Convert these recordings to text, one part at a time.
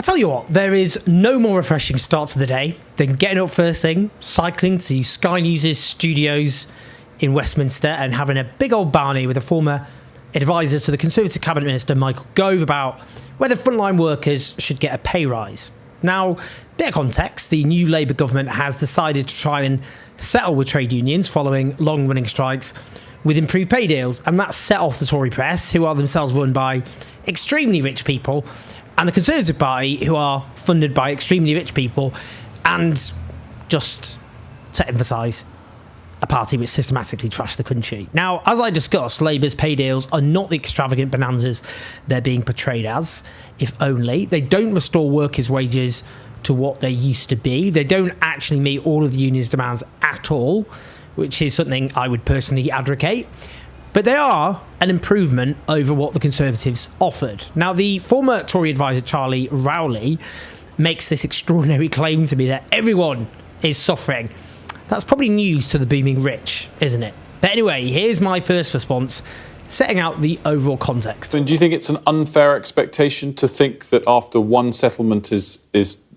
I tell you what, there is no more refreshing start to the day than getting up first thing, cycling to Sky News' studios in Westminster and having a big old barney with a former advisor to the Conservative Cabinet Minister Michael Gove about whether frontline workers should get a pay rise. Now, bit of context, the new Labour government has decided to try and settle with trade unions following long-running strikes with improved pay deals, and that set off the Tory press, who are themselves run by extremely rich people, and the Conservative Party, who are funded by extremely rich people, and just to emphasise, a party which systematically trashed the country. Now, as I discussed, Labour's pay deals are not the extravagant bonanzas they're being portrayed as, if only. They don't restore workers' wages to what they used to be. They don't actually meet all of the union's demands at all, which is something I would personally advocate. But they are an improvement over what the Conservatives offered. Now, the former Tory advisor, Charlie Rowley, makes this extraordinary claim to me that everyone is suffering. That's probably news to the booming rich, isn't it? But anyway, here's my first response, setting out the overall context. And do you think it's an unfair expectation to think that after one settlement is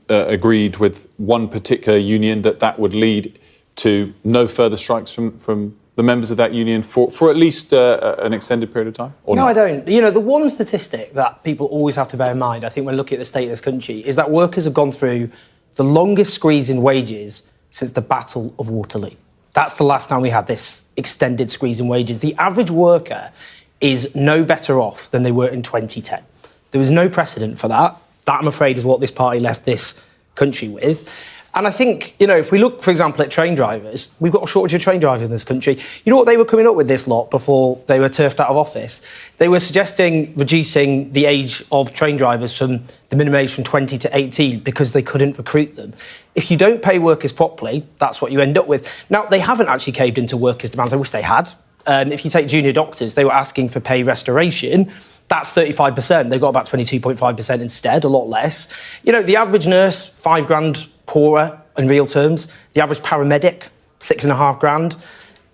agreed with one particular union, that would lead to no further strikes from the members of that union for at least an extended period of time? No, not? I don't. You know, the one statistic that people always have to bear in mind, I think, when looking at the state of this country, is that workers have gone through the longest squeeze in wages since the Battle of Waterloo. That's the last time we had this extended squeeze in wages. The average worker is no better off than they were in 2010. There was no precedent for that. That, I'm afraid, is what this party left this country with. And I think, you know, if we look, for example, at train drivers, we've got a shortage of train drivers in this country. You know what they were coming up with, this lot, before they were turfed out of office? They were suggesting reducing the age of train drivers from the minimum age from 20 to 18 because they couldn't recruit them. If you don't pay workers properly, that's what you end up with. Now, they haven't actually caved into workers' demands. I wish they had. If you take junior doctors, they were asking for pay restoration. That's 35%. They got about 22.5% instead, a lot less. You know, the average nurse, £5,000 poorer in real terms. The average paramedic, £6,500.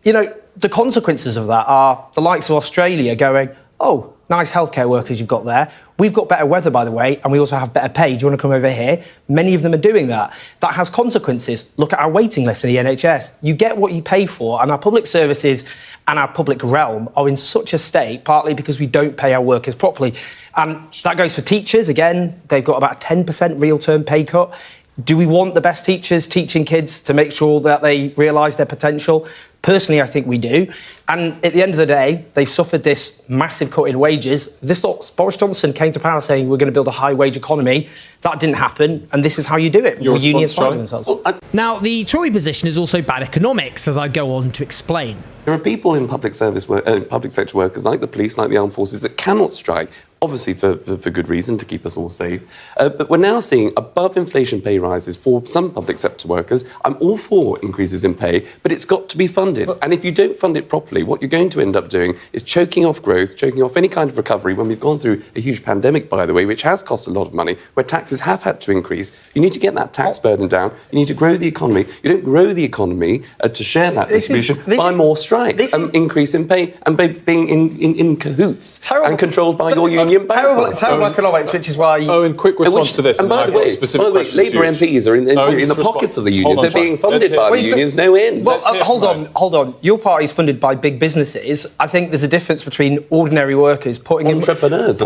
You know, the consequences of that are the likes of Australia going, oh, nice healthcare workers you've got there. We've got better weather, by the way, and we also have better pay. Do you want to come over here? Many of them are doing that. That has consequences. Look at our waiting list in the NHS. You get what you pay for, and our public services and our public realm are in such a state, partly because we don't pay our workers properly. And that goes for teachers. Again, they've got about a 10% real-term pay cut. Do we want the best teachers teaching kids to make sure that they realise their potential? Personally, I think we do. And at the end of the day, they've suffered this massive cut in wages. Boris Johnson came to power saying we're going to build a high-wage economy. That didn't happen, and this is how you do it. Your unions response, fighting themselves. Well, now, the Tory position is also bad economics, as I go on to explain. There are people in public sector workers, like the police, like the armed forces, that cannot strike, obviously for good reason, to keep us all safe. But we're now seeing above-inflation pay rises for some public sector workers. I'm all for increases in pay, but it's got to be funded. And if you don't fund it properly, what you're going to end up doing is choking off growth, choking off any kind of recovery, when we've gone through a huge pandemic, by the way, which has cost a lot of money, where taxes have had to increase. You need to get that tax burden down. You need to grow the economy. You don't grow the economy to share that distribution by more strikes and increase in pay and by being in cahoots and controlled by your union. Terrible economics, which is why... In quick response to this. And by the way, Labour MPs are in the pockets of the unions. They're being funded by the unions, no end. Well, hold on. Your party's funded by big businesses. I think there's a difference between ordinary workers putting entrepreneurs.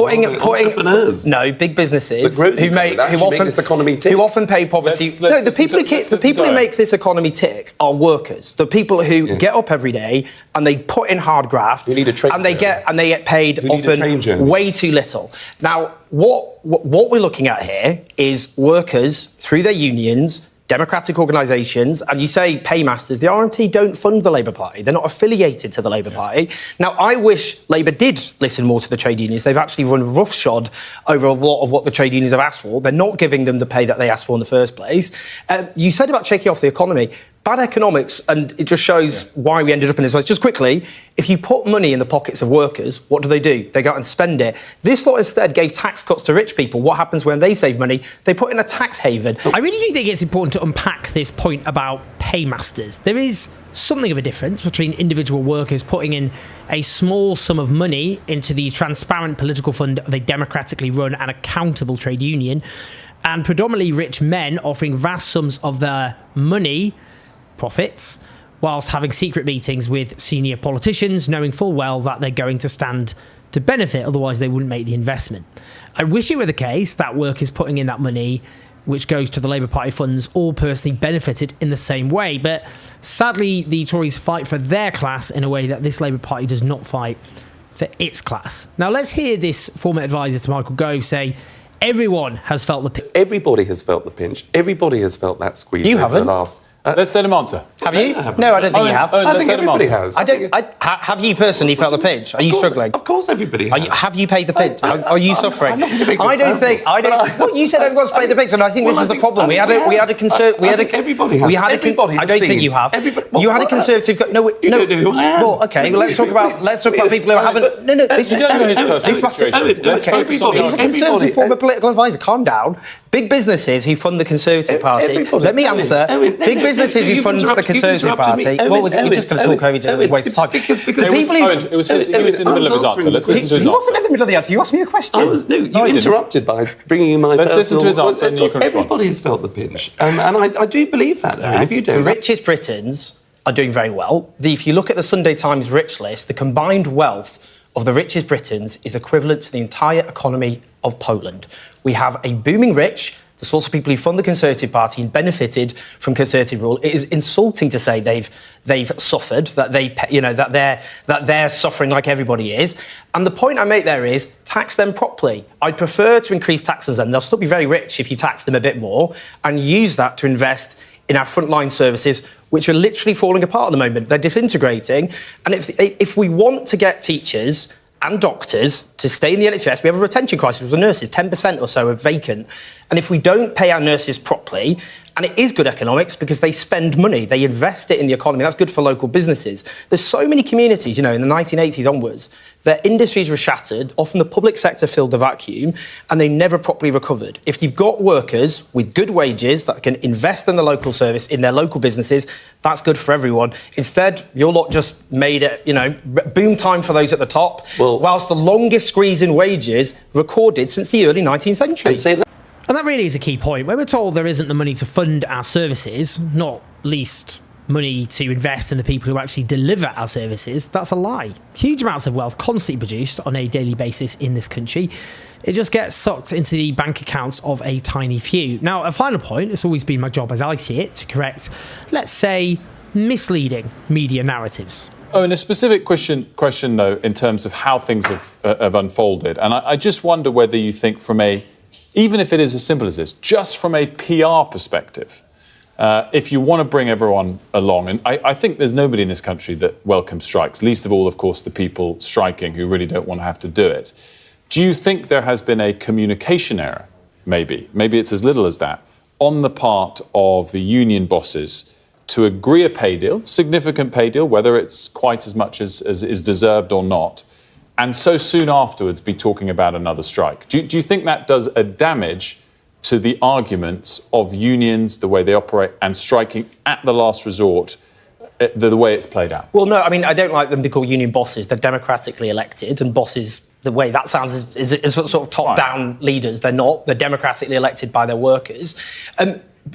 No, big businesses who often this economy tick. Who often pay poverty. The people who make this economy tick are workers. The people who get up every day and they put in hard graft. You need a trade and they get paid often way too little. Now, what we're looking at here is workers through their unions, democratic organisations, and you say paymasters. The RMT don't fund the Labour Party. They're not affiliated to the Labour Party. Now, I wish Labour did listen more to the trade unions. They've actually run roughshod over a lot of what the trade unions have asked for. They're not giving them the pay that they asked for in the first place. You said about shaking off the economy. Bad economics, and it just shows why we ended up in this place. Just quickly, if you put money in the pockets of workers, what do? They go out and spend it. This lot instead gave tax cuts to rich people. What happens when they save money? They put in a tax haven. I really do think it's important to unpack this point about paymasters. There is something of a difference between individual workers putting in a small sum of money into the transparent political fund of a democratically run and accountable trade union and predominantly rich men offering vast sums of their money, profits, whilst having secret meetings with senior politicians, knowing full well that they're going to stand to benefit, otherwise they wouldn't make the investment. I wish it were the case that workers putting in that money, which goes to the Labour Party funds, all personally benefited in the same way. But sadly, the Tories fight for their class in a way that this Labour Party does not fight for its class. Now, let's hear this former advisor to Michael Gove say, everyone has felt the pinch. Everybody has felt the pinch. Everybody has felt that squeeze. You over haven't. The last. Let's let him answer. Have you? No, I don't think you have. I think let him everybody answer. has. Have you personally felt the pinch? Are you struggling? Of course, everybody has. Have you paid the pinch? Are you suffering? I'm not gonna make this I don't personal. think. I don't. Well, you said everyone's paid the pinch, and I think this is the problem. We had a concern. We had a. Everybody has. We had a. Everybody I don't has think you seen. have. Everybody- You had a conservative. No. don't know who I am. Well, okay. Well, let's talk about people who haven't. No. This, We don't know his personal this matter- situation. Let's okay, focus on the he's a argument. conservative former political advisor. Calm down. Big businesses who fund the Conservative Party. Everybody- Let me Owen, answer. Owen, Big businesses who you've fund the interrupted- you've Conservative interrupted Party. me. Well, Owen, you're just going to talk over each other. It's a waste of time. Because The It was, people who- Owen, it was his, he was in the middle of his answer. Let's listen to his He wasn't in answer. the middle of the answer. You asked me a question. You I didn't. interrupted by bringing in my Let's listen personal... to his answer and you can respond. Everybody has felt the pinch. And I do believe that. If you The don't... richest Britons are doing very well. If you look at the Sunday Times rich list, the combined wealth of the richest Britons is equivalent to the entire economy of Poland. We have a booming rich, the sorts of people who fund the Conservative Party and benefited from Conservative rule. It is insulting to say they've suffered, that they're suffering like everybody is. And the point I make there is tax them properly. I'd prefer to increase taxes on them. They'll still be very rich if you tax them a bit more and use that to invest in our frontline services, which are literally falling apart at the moment. They're disintegrating. And if we want to get teachers and doctors to stay in the NHS, we have a retention crisis with nurses, 10% or so are vacant. And if we don't pay our nurses properly, and it is good economics because they spend money, they invest it in the economy, that's good for local businesses. There's so many communities, in the 1980s onwards, their industries were shattered, often the public sector filled the vacuum, and they never properly recovered. If you've got workers with good wages that can invest in the local service, in their local businesses, that's good for everyone. Instead, your lot just made it, boom time for those at the top, whilst the longest squeeze in wages recorded since the early 19th century. And that really is a key point. When we're told there isn't the money to fund our services, not least money to invest in the people who actually deliver our services, that's a lie. Huge amounts of wealth constantly produced on a daily basis in this country. It just gets sucked into the bank accounts of a tiny few. Now, a final point, it's always been my job as I see it, to correct, let's say, misleading media narratives. Oh, and a specific question though, in terms of how things have unfolded. And I just wonder whether you think even if it is as simple as this, just from a PR perspective, if you want to bring everyone along, and I think there's nobody in this country that welcomes strikes, least of all, of course, the people striking who really don't want to have to do it. Do you think there has been a communication error, maybe it's as little as that, on the part of the union bosses to agree a pay deal, significant pay deal, whether it's quite as much as is deserved or not, and so soon afterwards be talking about another strike? Do you think that does a damage to the arguments of unions, the way they operate, and striking at the last resort, the way it's played out? Well, no, I don't like them to be called union bosses. They're democratically elected, and bosses, the way that sounds, is sort of top-down leaders. They're not. They're democratically elected by their workers.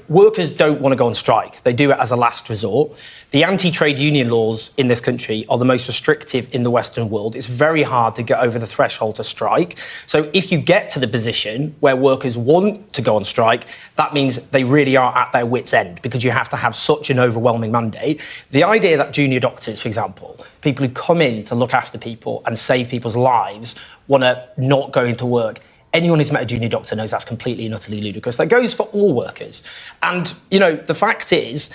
Workers don't want to go on strike. They do it as a last resort. The anti-trade union laws in this country are the most restrictive in the Western world. It's very hard to get over the threshold to strike. So if you get to the position where workers want to go on strike, that means they really are at their wits' end because you have to have such an overwhelming mandate. The idea that junior doctors, for example, people who come in to look after people and save people's lives, want to not go into work, anyone who's met a junior doctor knows that's completely and utterly ludicrous. That goes for all workers. And, the fact is,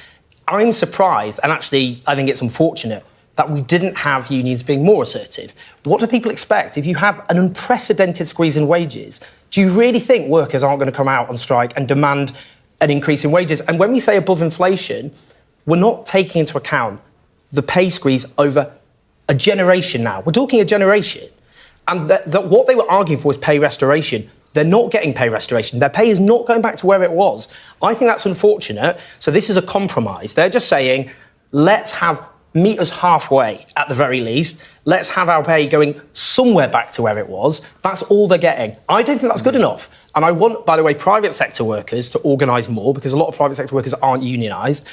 I'm surprised, and actually I think it's unfortunate, that we didn't have unions being more assertive. What do people expect? If you have an unprecedented squeeze in wages, do you really think workers aren't going to come out on strike and demand an increase in wages? And when we say above inflation, we're not taking into account the pay squeeze over a generation now. We're talking a generation. And that what they were arguing for was pay restoration. They're not getting pay restoration. Their pay is not going back to where it was. I think that's unfortunate. So this is a compromise. They're just saying, let's meet us halfway at the very least. Let's have our pay going somewhere back to where it was. That's all they're getting. I don't think that's good enough. And I want, by the way, private sector workers to organise more, because a lot of private sector workers aren't unionised.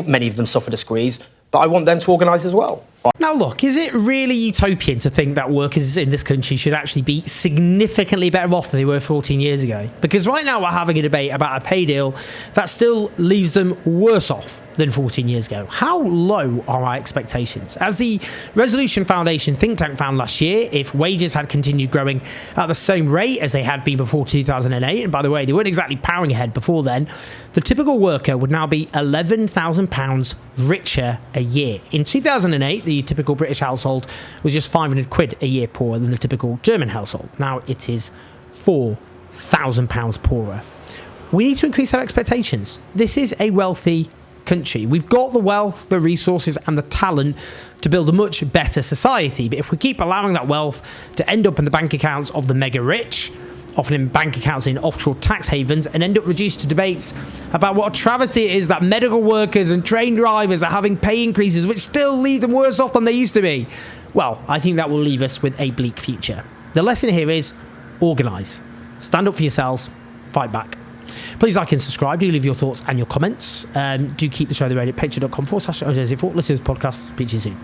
Many of them suffered a squeeze, but I want them to organise as well. Now, look, is it really utopian to think that workers in this country should actually be significantly better off than they were 14 years ago? Because right now we're having a debate about a pay deal that still leaves them worse off than 14 years ago. How low are our expectations? As the Resolution Foundation think tank found last year, if wages had continued growing at the same rate as they had been before 2008, and by the way, they weren't exactly powering ahead before then, the typical worker would now be £11,000 richer a year. In 2008, the typical British household was just 500 quid a year poorer than the typical German household. Now it is £4,000 poorer. We need to increase our expectations. This is a wealthy country. We've got the wealth, the resources and the talent to build a much better society. But if we keep allowing that wealth to end up in the bank accounts of the mega rich, often in bank accounts in offshore tax havens, and end up reduced to debates about what a travesty it is that medical workers and train drivers are having pay increases which still leave them worse off than they used to be, well, I think that will leave us with a bleak future. The lesson here is organise. Stand up for yourselves. Fight back. Please like and subscribe. Do leave your thoughts and your comments. Do keep the show on the radio at patreon.com/. Listen to this podcast. Speak to you soon.